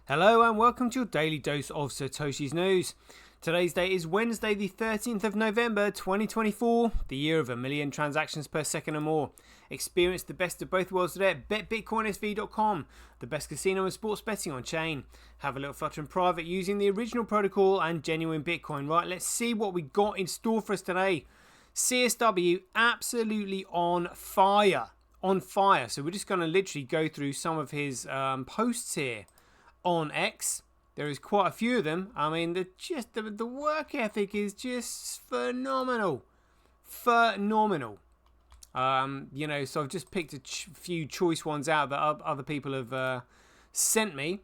Hello and welcome to your daily dose of Satoshi's news. Today's date is Wednesday the 13th of November 2024, the year of 1 million transactions per second or more. Experience the best of both worlds today at betbitcoinsv.com, the best casino and sports betting on chain. Have a little flutter in private using the original protocol and genuine Bitcoin. Right, let's see what we got in store for us today. CSW absolutely on fire. On fire. So we're just going to literally go through some of his posts here on X. There is quite a few of them. I mean, the work ethic is just phenomenal. Phenomenal. So I've just picked a few choice ones out that other people have sent me.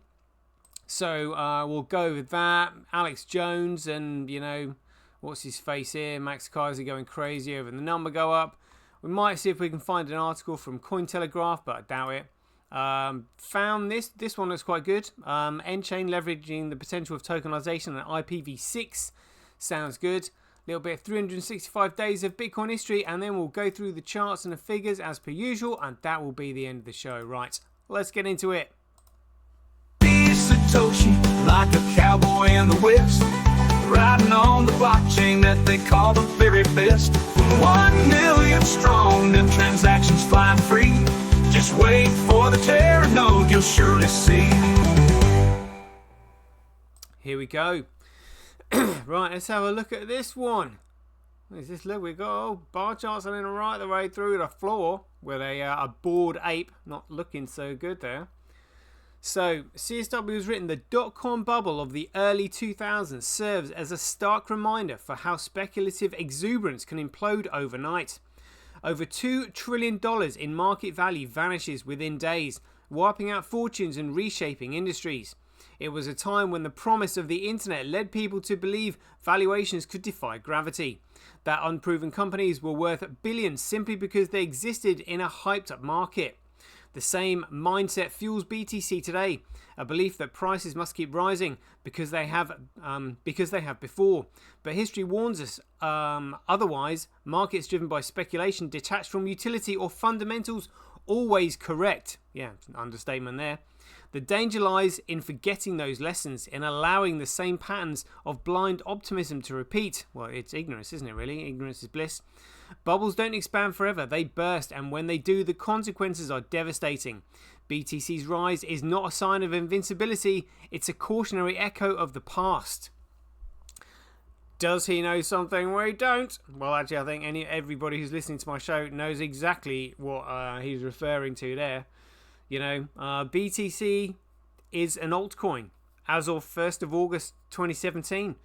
So we'll go with that. Alex Jones and, what's his face here? Max Kaiser going crazy over the number go up. We might see if we can find an article from Cointelegraph, but I doubt it. Found this one looks quite good. N-chain leveraging the potential of tokenization and IPv6 sounds good. A little bit of 365 days of Bitcoin history, and then we'll go through the charts and the figures as per usual, and that will be the end of the show. Right, let's get into it. Satoshi, like a cowboy in the West, riding on the blockchain that they call the very best. 1 million strong, and transactions flying free. Just wait for the Terra node, you'll surely see. Here we go. Right, let's have a look at this one. What is this? Look, we've got bar charts running right the way through the floor with a bored ape. Not looking so good there. So, CSW has written the dot-com bubble of the early 2000s serves as a stark reminder for how speculative exuberance can implode overnight. Over $2 trillion in market value vanishes within days, wiping out fortunes and reshaping industries. It was a time when the promise of the internet led people to believe valuations could defy gravity, that unproven companies were worth billions simply because they existed in a hyped up market. The same mindset fuels BTC today, a belief that prices must keep rising because they have before. But history warns us otherwise. Markets driven by speculation, detached from utility or fundamentals, always correct. Yeah, it's an understatement there. The danger lies in forgetting those lessons, in allowing the same patterns of blind optimism to repeat. Well, it's ignorance, isn't it, really? Ignorance is bliss. Bubbles don't expand forever, they burst, and when they do, the consequences are devastating. BTC's rise is not a sign of invincibility, it's a cautionary echo of the past. Does he know something we don't? Well, actually, I think everybody who's listening to my show knows exactly what he's referring to there. BTC is an altcoin as of 1st of August 2017,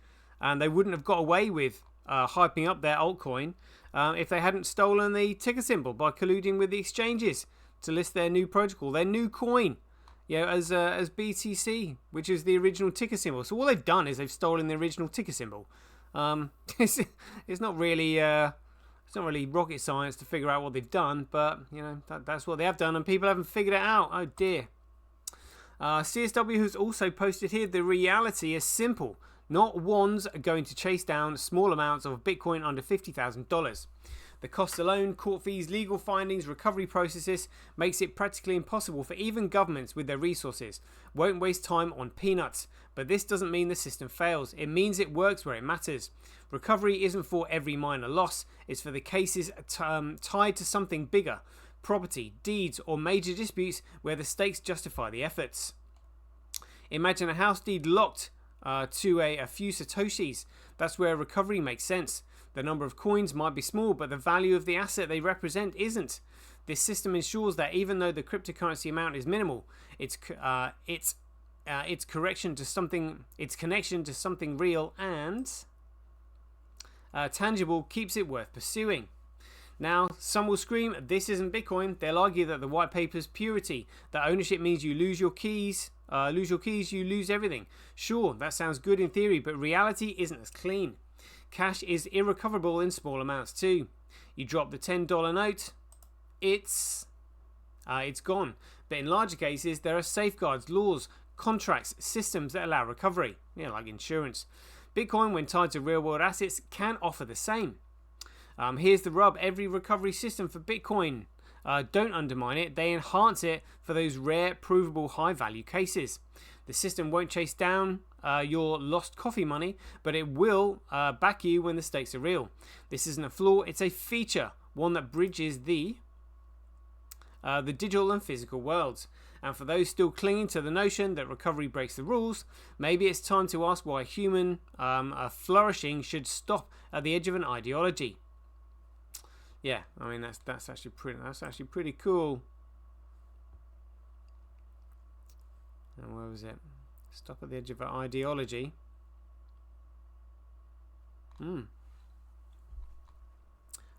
and they wouldn't have got away with hyping up their altcoin if they hadn't stolen the ticker symbol by colluding with the exchanges to list their new protocol, their new coin, as BTC, which is the original ticker symbol. So all they've done is they've stolen the original ticker symbol. It's not really rocket science to figure out what they've done, but that's what they have done, and people haven't figured it out. Oh dear. CSW has also posted here, the reality is simple. Not ones are going to chase down small amounts of Bitcoin under $50,000. The costs alone, court fees, legal findings, recovery processes makes it practically impossible for even governments with their resources. Won't waste time on peanuts. But this doesn't mean the system fails. It means it works where it matters. Recovery isn't for every minor loss. It's for the cases tied to something bigger. Property, deeds, or major disputes where the stakes justify the efforts. Imagine a house deed locked to a few Satoshis. That's where recovery makes sense. The number of coins might be small, but the value of the asset they represent isn't. This system ensures that even though the cryptocurrency amount is minimal, its connection to something real and tangible keeps it worth pursuing. Now, some will scream, this isn't Bitcoin. They'll argue that the white paper's purity, that ownership means you lose your keys, you lose everything. Sure, that sounds good in theory, but reality isn't as clean. Cash is irrecoverable in small amounts too. You drop the $10 note, it's gone. But in larger cases, there are safeguards, laws, contracts, systems that allow recovery, like insurance. Bitcoin, when tied to real-world assets, can offer the same. Here's the rub. Every recovery system for Bitcoin don't undermine it. They enhance it for those rare, provable, high-value cases. The system won't chase down your lost coffee money, but it will back you when the stakes are real. This isn't a flaw, it's a feature, one that bridges the digital and physical worlds. And for those still clinging to the notion that recovery breaks the rules, maybe it's time to ask why human flourishing should stop at the edge of an ideology. Yeah, I mean that's actually pretty cool. And where was it? Stop at the edge of an ideology.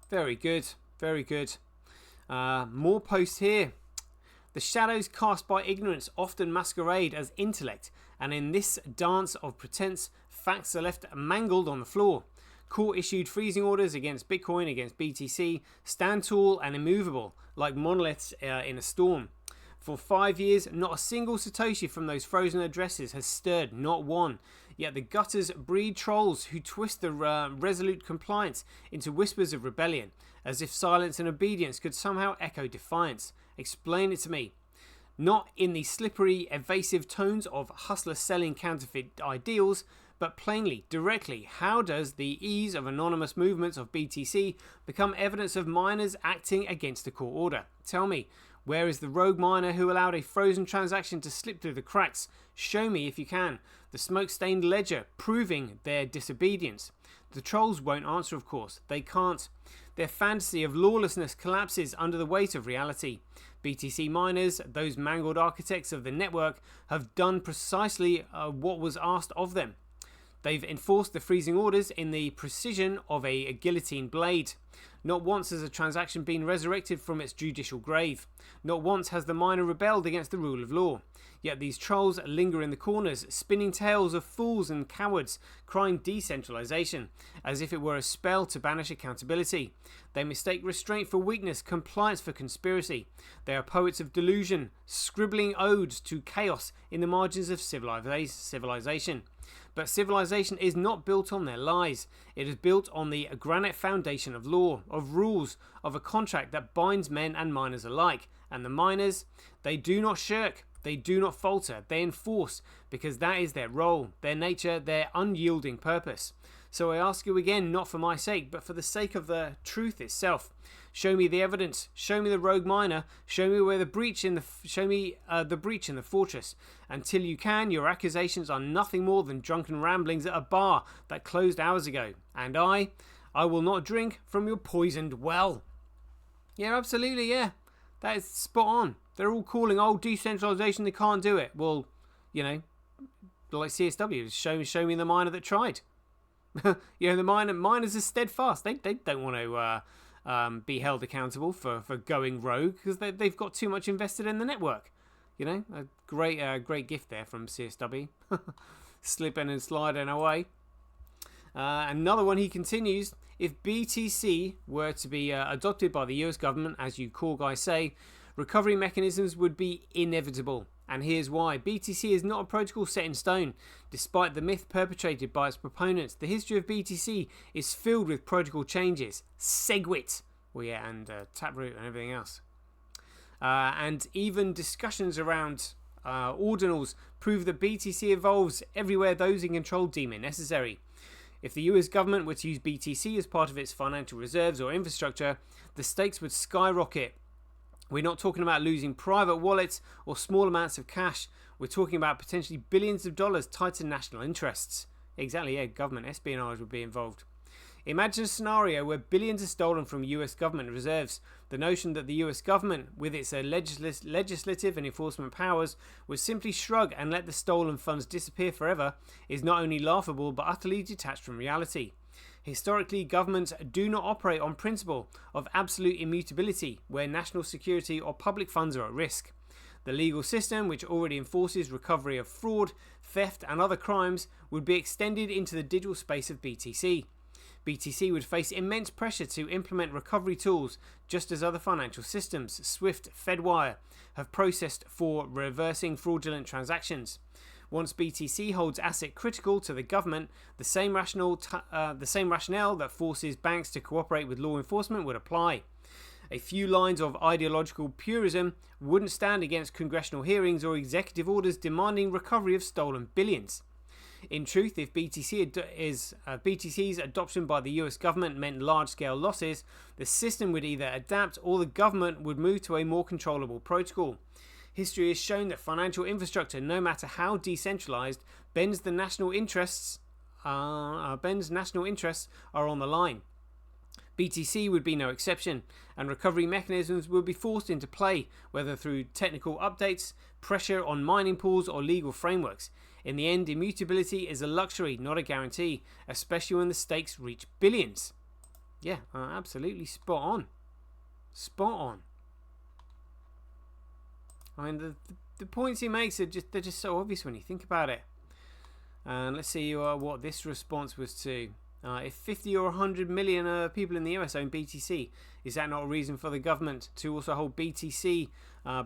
Very good, very good. More posts here. The shadows cast by ignorance often masquerade as intellect, and in this dance of pretense, facts are left mangled on the floor. Court-issued freezing orders against Bitcoin, against BTC, stand tall and immovable, like monoliths in a storm. For 5 years, not a single Satoshi from those frozen addresses has stirred, not one. Yet the gutters breed trolls who twist the resolute compliance into whispers of rebellion, as if silence and obedience could somehow echo defiance. Explain it to me. Not in the slippery, evasive tones of hustlers selling counterfeit ideals, but plainly, directly, how does the ease of anonymous movements of BTC become evidence of miners acting against a court order? Tell me, where is the rogue miner who allowed a frozen transaction to slip through the cracks? Show me, if you can, the smoke-stained ledger proving their disobedience. The trolls won't answer, of course. They can't. Their fantasy of lawlessness collapses under the weight of reality. BTC miners, those mangled architects of the network, have done precisely what was asked of them. They've enforced the freezing orders in the precision of a guillotine blade. Not once has a transaction been resurrected from its judicial grave. Not once has the miner rebelled against the rule of law. Yet these trolls linger in the corners, spinning tales of fools and cowards, crying decentralization, as if it were a spell to banish accountability. They mistake restraint for weakness, compliance for conspiracy. They are poets of delusion, scribbling odes to chaos in the margins of civilization. But civilization is not built on their lies. It is built on the granite foundation of law, of rules, of a contract that binds men and miners alike. And the miners, they do not shirk. They do not falter, they enforce, because that is their role, their nature, their unyielding purpose. So I ask you again, not for my sake, but for the sake of the truth itself. Show me the evidence, show me the rogue miner, show me where the breach in the fortress. Until you can, your accusations are nothing more than drunken ramblings at a bar that closed hours ago. And I will not drink from your poisoned well. Yeah, absolutely, yeah. That is spot on. They're all calling, decentralization, they can't do it. Well, you know, like CSW, show me the miner that tried. The miners are steadfast. They don't want to be held accountable for going rogue because they've got too much invested in the network. You know, a great gift there from CSW. Slipping and sliding away. Another one, he continues, if BTC were to be adopted by the US government, as you cool guys say, recovery mechanisms would be inevitable. And here's why. BTC is not a protocol set in stone. Despite the myth perpetrated by its proponents, the history of BTC is filled with protocol changes. Segwit, and Taproot and everything else. And even discussions around ordinals prove that BTC evolves everywhere those in control deem it necessary. If the US government were to use BTC as part of its financial reserves or infrastructure, the stakes would skyrocket. We're not talking about losing private wallets or small amounts of cash. We're talking about potentially billions of dollars tied to national interests. Exactly, yeah, government espionage would be involved. Imagine a scenario where billions are stolen from US government reserves. The notion that the US government, with its legislative and enforcement powers, would simply shrug and let the stolen funds disappear forever is not only laughable but utterly detached from reality. Historically, governments do not operate on principle of absolute immutability where national security or public funds are at risk. The legal system, which already enforces recovery of fraud, theft and other crimes, would be extended into the digital space of BTC. BTC would face immense pressure to implement recovery tools, just as other financial systems, SWIFT, Fedwire, have processed for reversing fraudulent transactions. Once BTC holds asset critical to the government, the same rationale that forces banks to cooperate with law enforcement would apply. A few lines of ideological purism wouldn't stand against congressional hearings or executive orders demanding recovery of stolen billions. In truth, if BTC's adoption by the US government meant large-scale losses, the system would either adapt or the government would move to a more controllable protocol. History has shown that financial infrastructure, no matter how decentralized, bends national interests are on the line. BTC would be no exception, and recovery mechanisms would be forced into play, whether through technical updates, pressure on mining pools, or legal frameworks. In the end, immutability is a luxury, not a guarantee, especially when the stakes reach billions. Yeah, absolutely spot on. Spot on. I mean, the points he makes they're just so obvious when you think about it. And let's see what this response was to. If 50 or 100 million people in the US own BTC, is that not a reason for the government to also hold BTC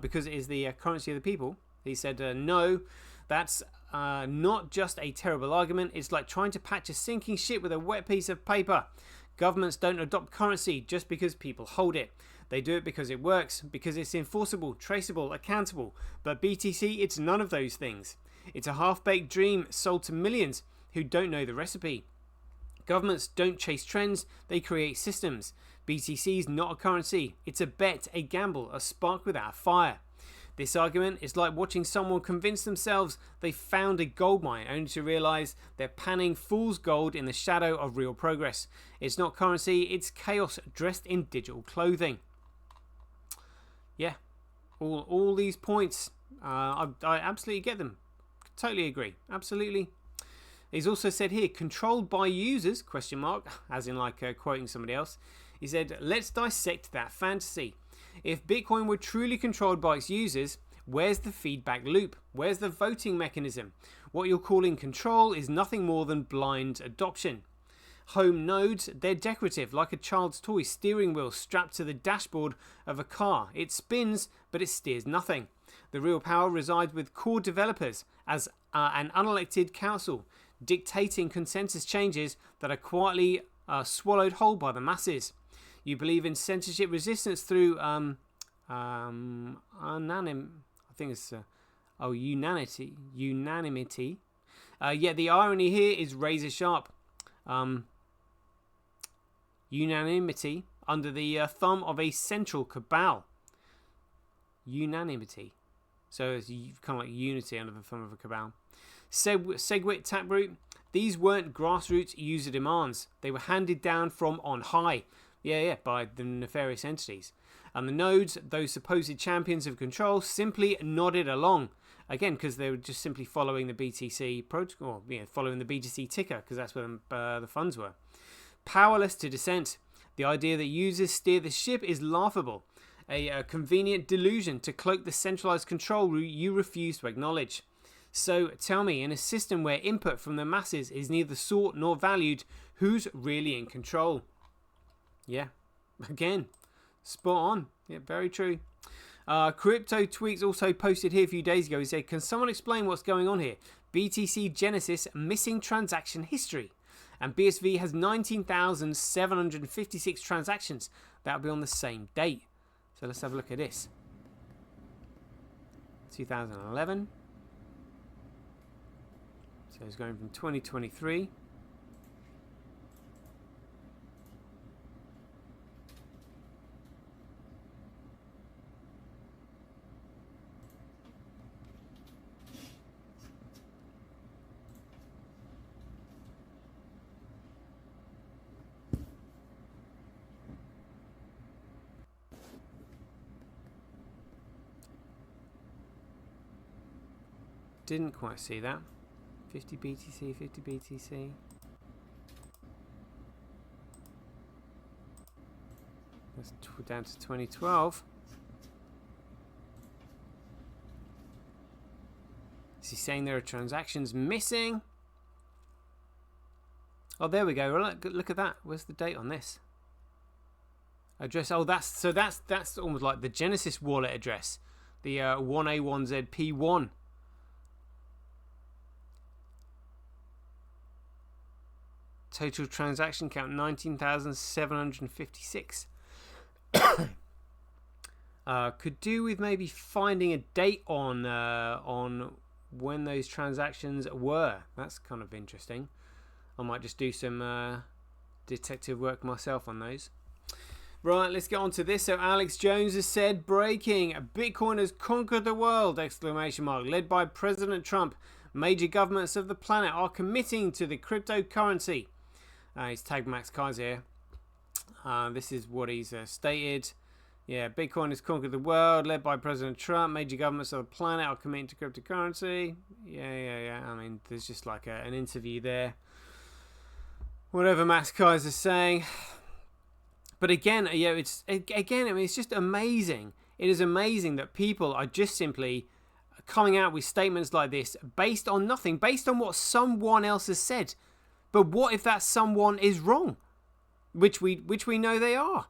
because it is the currency of the people? He said, no, that's not just a terrible argument. It's like trying to patch a sinking ship with a wet piece of paper. Governments don't adopt currency just because people hold it. They do it because it works, because it's enforceable, traceable, accountable. But BTC, it's none of those things. It's a half-baked dream sold to millions who don't know the recipe. Governments don't chase trends, they create systems. BTC is not a currency. It's a bet, a gamble, a spark without a fire. This argument is like watching someone convince themselves they found a gold mine only to realise they're panning fool's gold in the shadow of real progress. It's not currency, it's chaos dressed in digital clothing. Yeah, all these points, I absolutely get them. Totally agree. Absolutely. He's also said here, controlled by users, question mark, as in like quoting somebody else. He said, let's dissect that fantasy. If Bitcoin were truly controlled by its users, where's the feedback loop? Where's the voting mechanism? What you're calling control is nothing more than blind adoption. Home nodes, they're decorative, like a child's toy steering wheel strapped to the dashboard of a car. It spins, but it steers nothing. The real power resides with core developers as an unelected council, dictating consensus changes that are quietly swallowed whole by the masses. You believe in censorship resistance through unanimity. Yet the irony here is razor sharp. Unanimity under the thumb of a central cabal. Unanimity. So it's kind of like unity under the thumb of a cabal. Segwit, Taproot, these weren't grassroots user demands. They were handed down from on high. Yeah, by the nefarious entities. And the nodes, those supposed champions of control, simply nodded along. Again, because they were just simply following the BTC protocol, following the BTC ticker, because that's where the funds were. Powerless to dissent. The idea that users steer the ship is laughable. A convenient delusion to cloak the centralized control you refuse to acknowledge. So tell me, in a system where input from the masses is neither sought nor valued, who's really in control? Yeah, again, spot on. Yeah, very true. Crypto Tweaks also posted here a few days ago. He said, can someone explain what's going on here? BTC Genesis missing transaction history. And BSV has 19,756 transactions. That'll be on the same date. So let's have a look at this. 2011. So it's going from 2023. Didn't quite see that. 50 BTC, 50 BTC. That's down to 2012. Is he saying there are transactions missing? Oh, there we go. Look at that. Where's the date on this? Address. Oh, that's almost like the Genesis wallet address. The 1A1ZP1. Total transaction count 19,756. Could do with maybe finding a date on when those transactions were. That's kind of interesting. I might just do some detective work myself on those. Right, let's get on to this. So Alex Jones has said, breaking, Bitcoin has conquered the world, ! Led by President Trump, major governments of the planet are committing to the cryptocurrency. He's tagged Max Kaiser here. This is what he's stated. Yeah, Bitcoin has conquered the world, led by President Trump, major governments of the planet are committing to cryptocurrency. Yeah. I mean, there's just like an interview there. Whatever Max Kaiser's saying. But again, it's just amazing. It is amazing that people are just simply coming out with statements like this based on nothing, based on what someone else has said. But what if that someone is wrong? Which we know they are.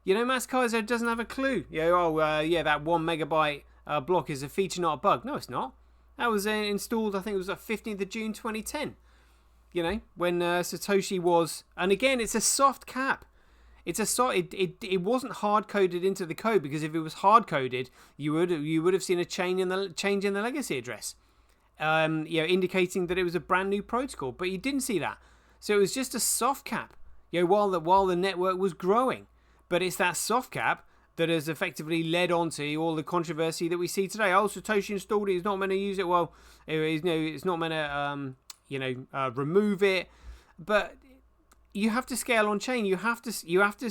Max Kaiser doesn't have a clue. That 1 megabyte block is a feature, not a bug. No, it's not. That was installed, I think it was 15th of June 2010. When Satoshi was... And again, it's a soft cap. It wasn't hard coded into the code, because if it was hard coded, you would have seen a change in the legacy address, indicating that it was a brand new protocol. But you didn't see that, so it was just a soft cap. While the network was growing, but it's that soft cap that has effectively led on to all the controversy that we see today. Oh, Satoshi installed it; he's not meant to use it. Well, it's not meant to remove it, but. You have to scale on chain. You have to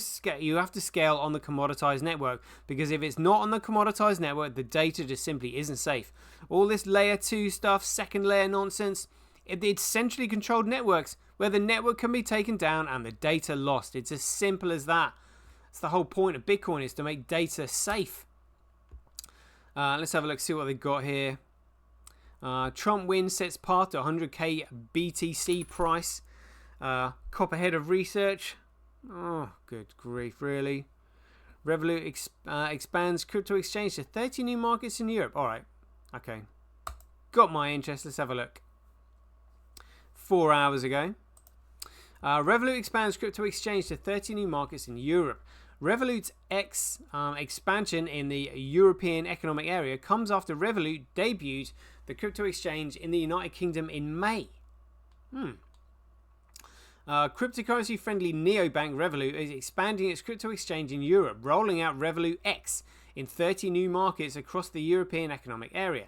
scale on the commoditized network, because if it's not on the commoditized network, the data just simply isn't safe. All this layer 2 stuff, second layer nonsense, it's centrally controlled networks where the network can be taken down and the data lost. It's as simple as that. That's the whole point of Bitcoin, is to make data safe. Let's have a look, see what they've got here. Trump win sets path to 100k BTC price. Copperhead of research. Oh, good grief, really. Revolut expands crypto exchange to 30 new markets in Europe. Alright, okay. Got my interest. Let's have a look. 4 hours ago. Revolut expands crypto exchange to 30 new markets in Europe. Revolut's expansion in the European Economic Area comes after Revolut debuted the crypto exchange in the United Kingdom in May. Cryptocurrency-friendly neobank Revolut is expanding its crypto exchange in Europe, rolling out Revolut X in 30 new markets across the European Economic Area.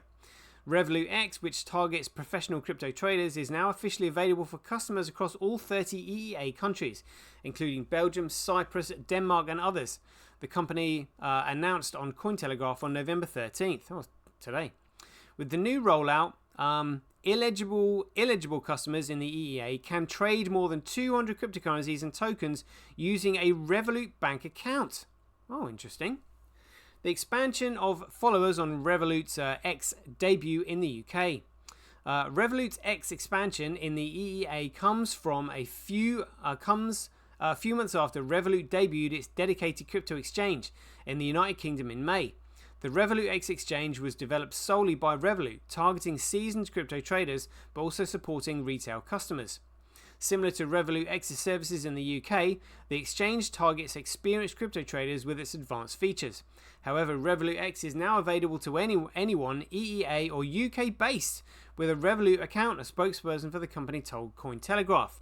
Revolut X, which targets professional crypto traders, is now officially available for customers across all 30 EEA countries, including Belgium, Cyprus, Denmark, and others. The company announced on Cointelegraph on November 13th, today. With the new rollout, eligible customers in the EEA can trade more than 200 cryptocurrencies and tokens using a Revolut bank account. Oh, interesting. The expansion of followers on Revolut's X debut in the UK. Revolut's X expansion in the EEA comes a few months after Revolut debuted its dedicated crypto exchange in the United Kingdom in May. The Revolut X exchange was developed solely by Revolut, targeting seasoned crypto traders but also supporting retail customers. Similar to Revolut X's services in the UK, the exchange targets experienced crypto traders with its advanced features. However, Revolut X is now available to anyone EEA or UK based with a Revolut account, a spokesperson for the company told Cointelegraph.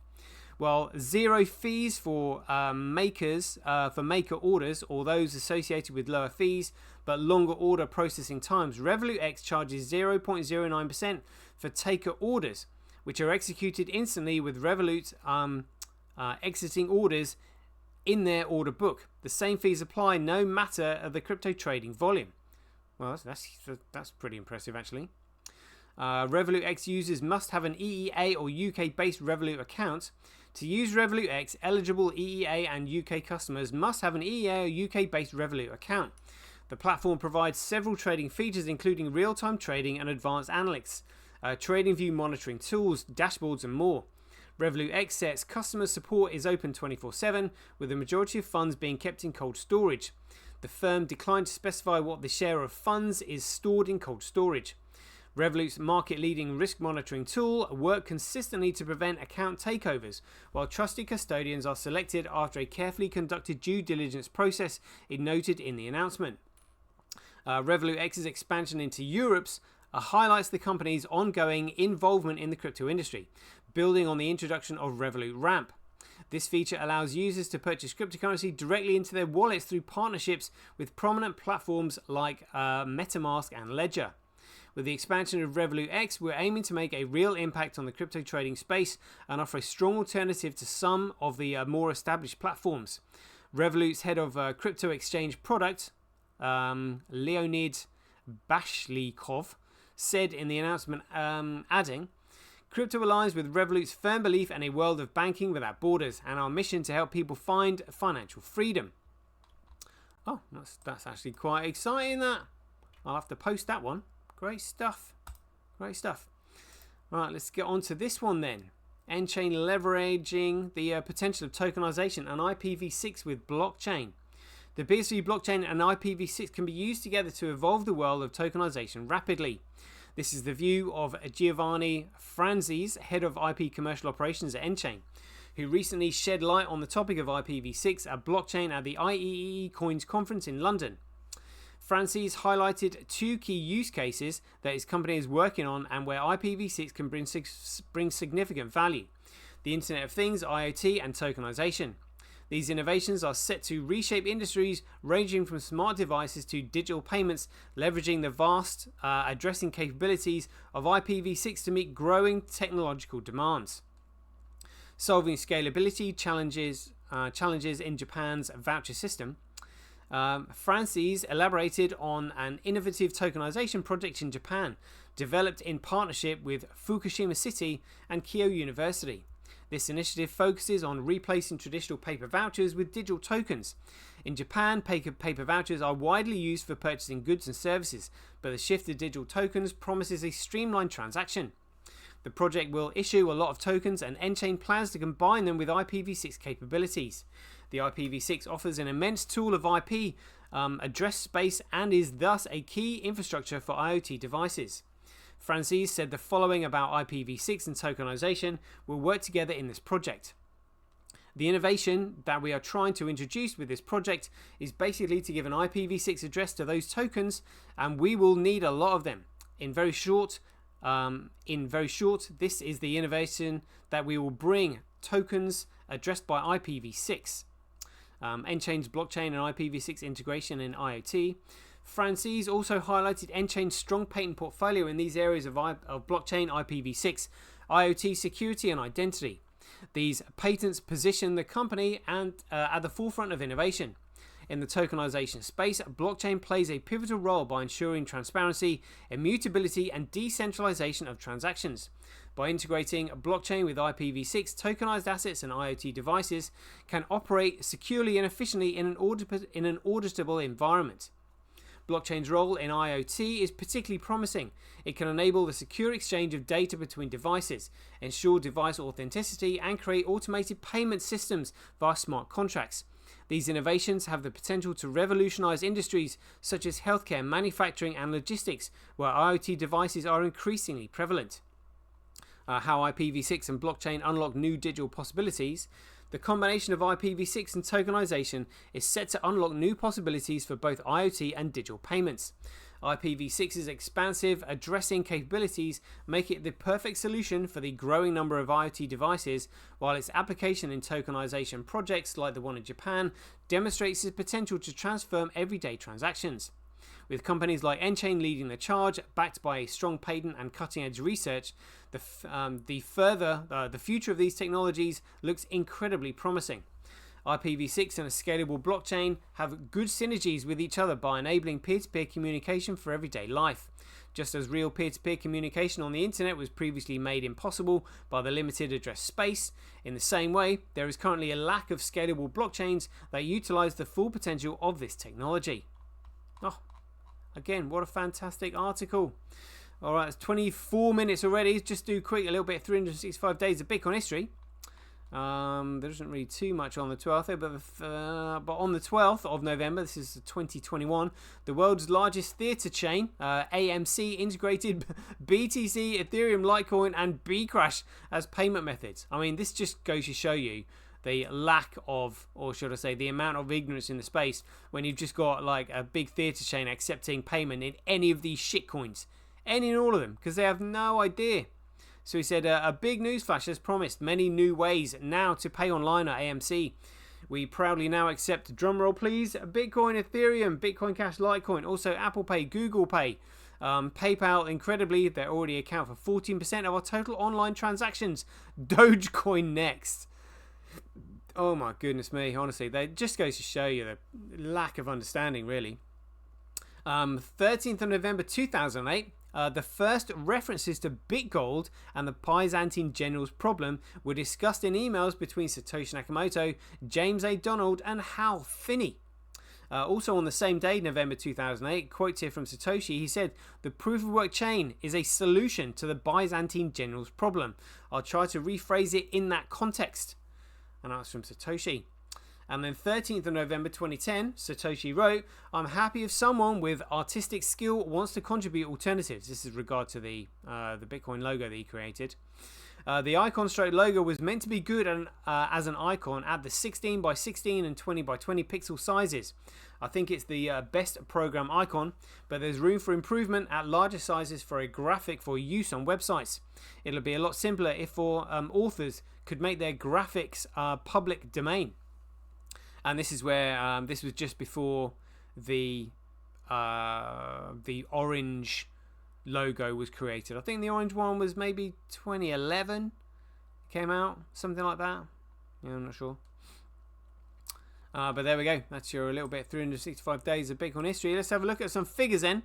While zero fees for maker orders or those associated with lower fees but longer order processing times, Revolut X charges 0.09% for taker orders, which are executed instantly with Revolut exiting orders in their order book. The same fees apply no matter the crypto trading volume. Well, that's pretty impressive, actually. Revolut X users must have an EEA or UK-based Revolut account. To use Revolut X, eligible EEA and UK customers must have an EEA or UK-based Revolut account. The platform provides several trading features, including real-time trading and advanced analytics, trading view monitoring tools, dashboards, and more. Revolut X says customer support is open 24/7, with the majority of funds being kept in cold storage. The firm declined to specify what the share of funds is stored in cold storage. Revolut's market-leading risk monitoring tool works consistently to prevent account takeovers, while trusted custodians are selected after a carefully conducted due diligence process, it noted in the announcement. Revolut X's expansion into Europe's highlights the company's ongoing involvement in the crypto industry, building on the introduction of Revolut Ramp. This feature allows users to purchase cryptocurrency directly into their wallets through partnerships with prominent platforms like MetaMask and Ledger. With the expansion of Revolut X, we're aiming to make a real impact on the crypto trading space and offer a strong alternative to some of the more established platforms. Revolut's head of crypto exchange product, Leonid Bashlikov, said in the announcement, adding, "Crypto aligns with Revolut's firm belief in a world of banking without borders and our mission to help people find financial freedom." Oh, that's actually quite exciting, that. I'll have to post that one. Great stuff. Great stuff. Right, let's get on to this one then. N-chain leveraging the potential of tokenization and IPv6 with blockchain. The BSV blockchain and IPv6 can be used together to evolve the world of tokenization rapidly. This is the view of Giovanni Franzese, head of IP commercial operations at N-chain, who recently shed light on the topic of IPv6 at blockchain at the IEEE Coins conference in London. Franzese highlighted two key use cases that his company is working on and where IPv6 can bring significant value: the Internet of Things, IoT, and tokenization. These innovations are set to reshape industries ranging from smart devices to digital payments, leveraging the vast addressing capabilities of IPv6 to meet growing technological demands. Solving scalability challenges in Japan's voucher system. Franzese elaborated on an innovative tokenization project in Japan, developed in partnership with Fukushima City and Keio University. This initiative focuses on replacing traditional paper vouchers with digital tokens. In Japan, paper vouchers are widely used for purchasing goods and services, but the shift to digital tokens promises a streamlined transaction. The project will issue a lot of tokens, and N-chain plans to combine them with IPv6 capabilities. The IPv6 offers an immense tool of IP address space and is thus a key infrastructure for IoT devices. Franzese said the following about IPv6 and tokenization will work together in this project. The innovation that we are trying to introduce with this project is basically to give an IPv6 address to those tokens, and we will need a lot of them. In very short, this is the innovation that we will bring: tokens addressed by IPv6. N-chain's blockchain and IPv6 integration in IoT. Franzese also highlighted N-chain's strong patent portfolio in these areas of blockchain, IPv6, IoT security and identity. These patents position the company at the forefront of innovation. In the tokenization space, blockchain plays a pivotal role by ensuring transparency, immutability, and decentralization of transactions. By integrating blockchain with IPv6, tokenized assets and IoT devices can operate securely and efficiently in an auditable environment. Blockchain's role in IoT is particularly promising. It can enable the secure exchange of data between devices, ensure device authenticity, and create automated payment systems via smart contracts. These innovations have the potential to revolutionize industries such as healthcare, manufacturing, and logistics, where IoT devices are increasingly prevalent. How IPv6 and blockchain unlock new digital possibilities. The combination of IPv6 and tokenization is set to unlock new possibilities for both IoT and digital payments. IPv6's expansive addressing capabilities make it the perfect solution for the growing number of IoT devices, while its application in tokenization projects like the one in Japan demonstrates its potential to transform everyday transactions. With companies like N-chain leading the charge, backed by a strong patent and cutting-edge research, the future of these technologies looks incredibly promising. IPv6 and a scalable blockchain have good synergies with each other by enabling peer-to-peer communication for everyday life. Just as real peer-to-peer communication on the internet was previously made impossible by the limited address space, in the same way, there is currently a lack of scalable blockchains that utilize the full potential of this technology. Oh, again, what a fantastic article. Alright, it's 24 minutes already. Just do quick a little bit, 365 days of Bitcoin history. There isn't really too much on the 12th, but on the 12th of November, this is 2021, the world's largest theatre chain, AMC, integrated BTC, Ethereum, Litecoin, and Bcrash as payment methods. I mean, this just goes to show you the lack of, or should I say, the amount of ignorance in the space when you've just got like a big theatre chain accepting payment in any of these shitcoins, any and all of them, because they have no idea. So he said, a big newsflash has promised many new ways now to pay online at AMC. We proudly now accept, drumroll please, Bitcoin, Ethereum, Bitcoin Cash, Litecoin, also Apple Pay, Google Pay, PayPal. Incredibly, they already account for 14% of our total online transactions. Dogecoin next. Oh my goodness me, honestly, that just goes to show you the lack of understanding, really. 13th of November 2008, the first references to Bitgold and the Byzantine generals problem were discussed in emails between Satoshi Nakamoto, James A. Donald, and Hal Finney. Also on the same day, November 2008, quote here from Satoshi, he said, "The proof of work chain is a solution to the Byzantine generals problem. I'll try to rephrase it in that context." And that's from Satoshi. And then 13th of November 2010, Satoshi wrote, "I'm happy if someone with artistic skill wants to contribute alternatives." This is regard to the Bitcoin logo that he created. The icon stroke logo was meant to be good as an icon at the 16 by 16 and 20 by 20 pixel sizes. I think it's the best program icon, but there's room for improvement at larger sizes for a graphic for use on websites. It'll be a lot simpler if authors could make their graphics public domain. And this is where this was just before the orange logo was created. I think the orange one was maybe 2011 came out, something like that. Yeah, I'm not sure. But there we go. That's your little bit 365 days of Bitcoin history. Let's have a look at some figures then.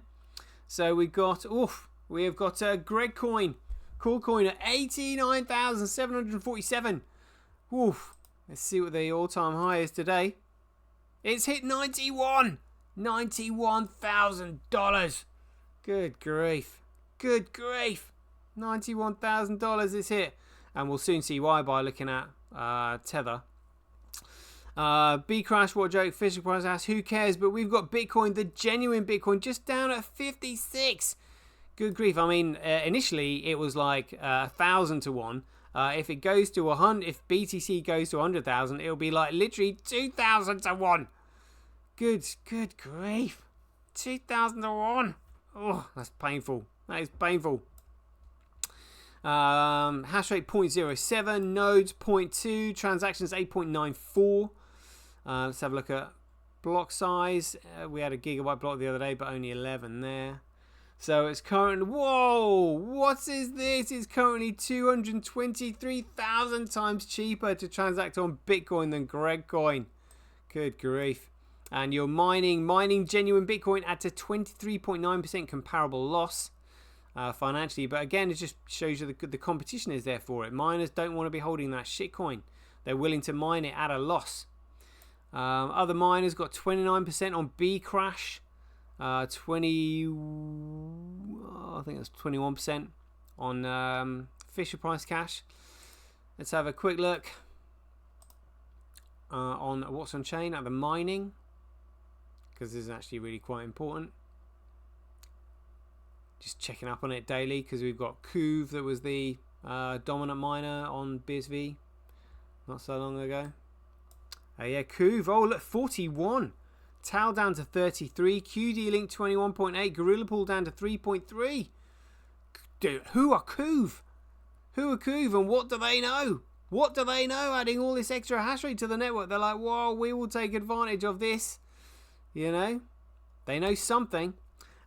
So we have got Greg Coin, Cool Coin at 89,747. Oof. Let's see what the all-time high is today. It's hit $91,000. Good grief. Good grief. $91,000 is hit. And we'll soon see why by looking at Tether. B-Crash, what a joke. Fisher Price asks, who cares? But we've got Bitcoin, the genuine Bitcoin, just down at 56. Good grief. I mean, initially it was like 1,000 to 1. If it goes to 100, if BTC goes to 100,000, it'll be like literally 2,000 to 1. Good grief. 2,000 to 1. Oh, that's painful. That is painful. Hash rate 0.07, nodes 0.2, transactions 8.94. Let's have a look at block size. We had a gigabyte block the other day, but only 11 there. So it's currently, whoa, what is this? It's currently 223,000 times cheaper to transact on Bitcoin than Greg Coin. Good grief. And you're mining genuine Bitcoin at a 23.9% comparable loss financially. But again, it just shows you the competition is there for it. Miners don't want to be holding that shitcoin. They're willing to mine it at a loss. Other miners got 29% on B-Crash. I think that's 21% on Fisher Price Cash. Let's have a quick look on what's on chain at the mining, because this is actually really quite important. Just checking up on it daily, because we've got Kuv that was the dominant miner on BSV not so long ago. Yeah, Kuv. Oh, look, 41. Tal down to 33, QD Link 21.8, Gorilla Pool down to 3.3. Dude, who are Kuv? Who are Kuv and what do they know? What do they know adding all this extra hash rate to the network? They're like, whoa, we will take advantage of this. You know? They know something.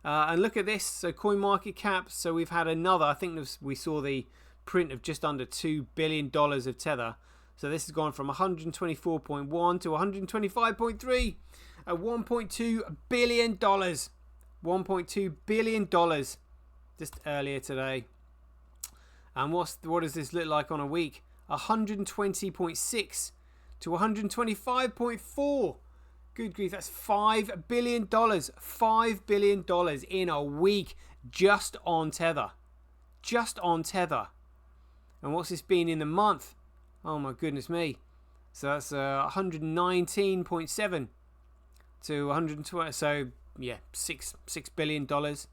And look at this. So coin market cap. So we've had another, I think we saw the print of just under $2 billion of Tether. So this has gone from 124.1 to 125.3. At $1.2 billion. $1.2 billion just earlier today. And what does this look like on a week? 120.6 to 125.4. Good grief, that's $5 billion. $5 billion in a week just on Tether. Just on Tether. And what's this been in the month? Oh my goodness me. So that's 119.7 to 120. So yeah, $6 billion. $6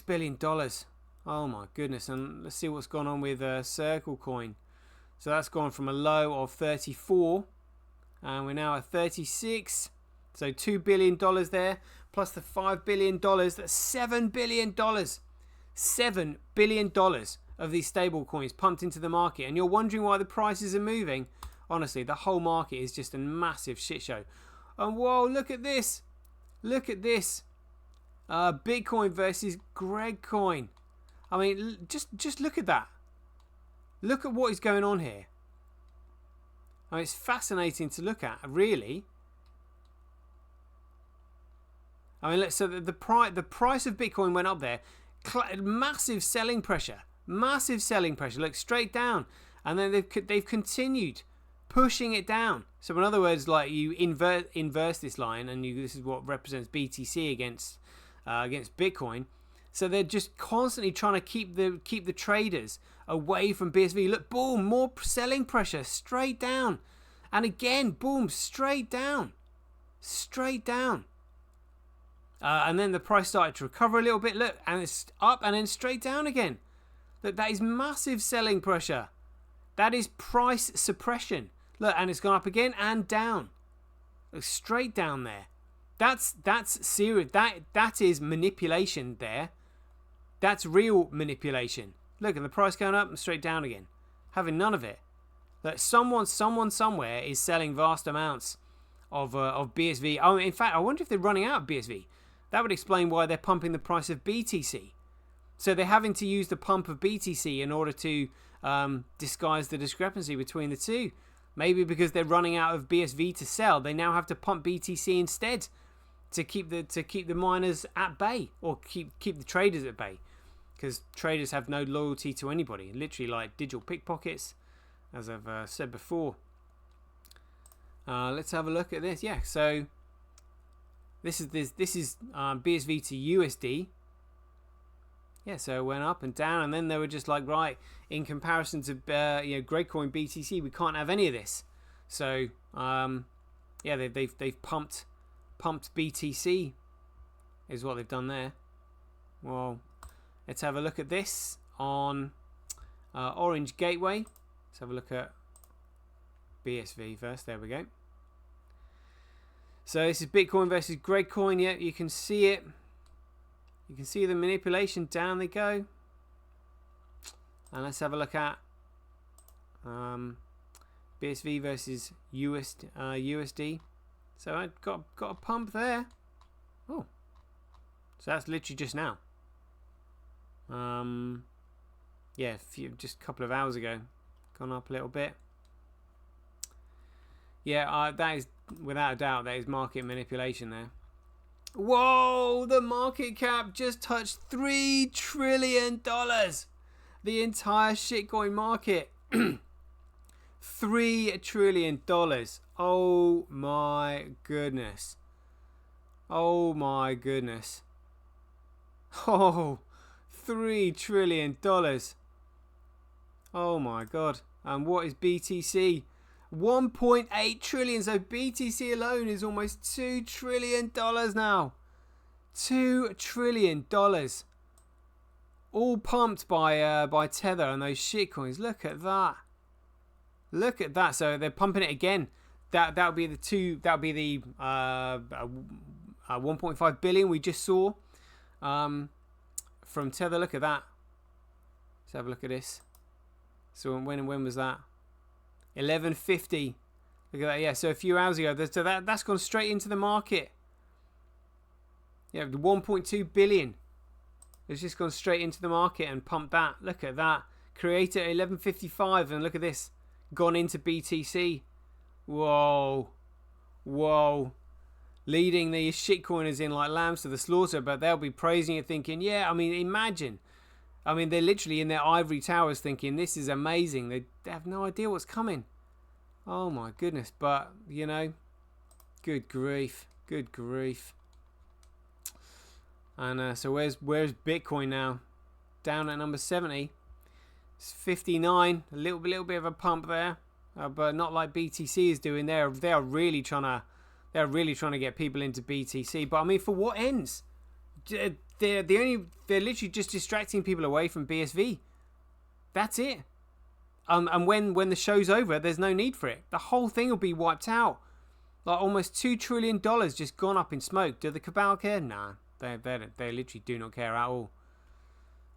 billion. Oh my goodness. And let's see what's gone on with Circle Coin. So that's gone from a low of 34, and we're now at 36. So $2 billion there, plus the $5 billion. That's $7 billion. $7 billion of these stable coins pumped into the market. And you're wondering why the prices are moving. Honestly, the whole market is just a massive shit show. And whoa, look at this. Look at this. Bitcoin versus Gregcoin. I mean, just look at that. Look at what is going on here. I mean, it's fascinating to look at, really. I mean, so the price of Bitcoin went up there. Massive selling pressure. Massive selling pressure. Look, straight down. And then they've continued pushing it down. So in other words, like you inverse this line, and this is what represents BTC against Bitcoin. So they're just constantly trying to keep the traders away from BSV. Look, boom, more selling pressure, straight down, and again, boom, straight down, straight down. And then the price started to recover a little bit. Look, and it's up and then straight down again. Look, that is massive selling pressure. That is price suppression. Look, and it's gone up again and down. Look, straight down there. That's serious. That is manipulation there. That's real manipulation. Look, and the price going up and straight down again. Having none of it. Look, someone somewhere is selling vast amounts of BSV. Oh, in fact, I wonder if they're running out of BSV. That would explain why they're pumping the price of BTC. So they're having to use the pump of BTC in order to disguise the discrepancy between the two. Maybe because they're running out of BSV to sell, they now have to pump BTC instead to keep the miners at bay, or keep the traders at bay, because traders have no loyalty to anybody. Literally like digital pickpockets, as I've said before. Let's have a look at this. Yeah, so this is BSV to USD. Yeah, so it went up and down, and then they were just like, right, in comparison to Gregcoin BTC, we can't have any of this. So yeah, they've pumped BTC is what they've done there. Well, let's have a look at this on Orange Gateway. Let's have a look at BSV first. There we go. So this is Bitcoin versus Gregcoin. Yeah, you can see it. You can see the manipulation. Down they go. And let's have a look at BSV versus USD. So I got a pump there. Oh, so that's literally just now. Yeah, just a couple of hours ago, gone up a little bit. Yeah, that is without a doubt, that is market manipulation there. Whoa, the market cap just touched $3 trillion. The entire shitcoin market. $3 trillion. Oh my goodness. Oh my goodness. Oh, $3 trillion. Oh my god. And what is BTC? 1.8 trillion. So BTC alone is almost $2 trillion now. $2 trillion. All pumped by Tether and those shitcoins. Look at that. Look at that. So they're pumping it again. That would be the 1.5 billion we just saw from Tether. Look at that. Let's have a look at this. So when was that? 11:50. Look at that. Yeah, so a few hours ago. So that's gone straight into the market. Yeah, the 1.2 billion. It's just gone straight into the market and pumped that. Look at that. Creator 11:55, and look at this. Gone into BTC. Whoa. Whoa. Leading these shitcoiners in like lambs to the slaughter, but they'll be praising it, thinking, yeah, I mean, imagine. I mean, they're literally in their ivory towers thinking, this is amazing. They have no idea what's coming. Oh my goodness. But, you know, good grief. Good grief. And so where's Bitcoin now? Down at number 70. It's 59. A little bit of a pump there. But not like BTC is doing. They are really trying to get people into BTC. But I mean, for what ends? They're literally just distracting people away from BSV. That's it. And when the show's over, there's no need for it. The whole thing will be wiped out. Like almost $2 trillion just gone up in smoke. Do the cabal care? Nah, they literally do not care at all.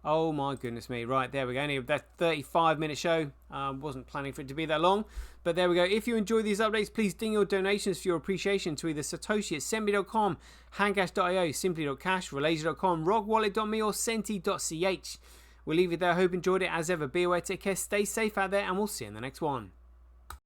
Oh my goodness me. Right, there we go. Anyway, that 35-minute show. Wasn't planning for it to be that long. But there we go. If you enjoy these updates, please ding your donations for your appreciation to either Satoshi at sendme.com, handcash.io, simply.cash, related.com, rogwallet.me or senti.ch. We'll leave it there. Hope you enjoyed it. As ever, be aware, take care, stay safe out there, and we'll see you in the next one.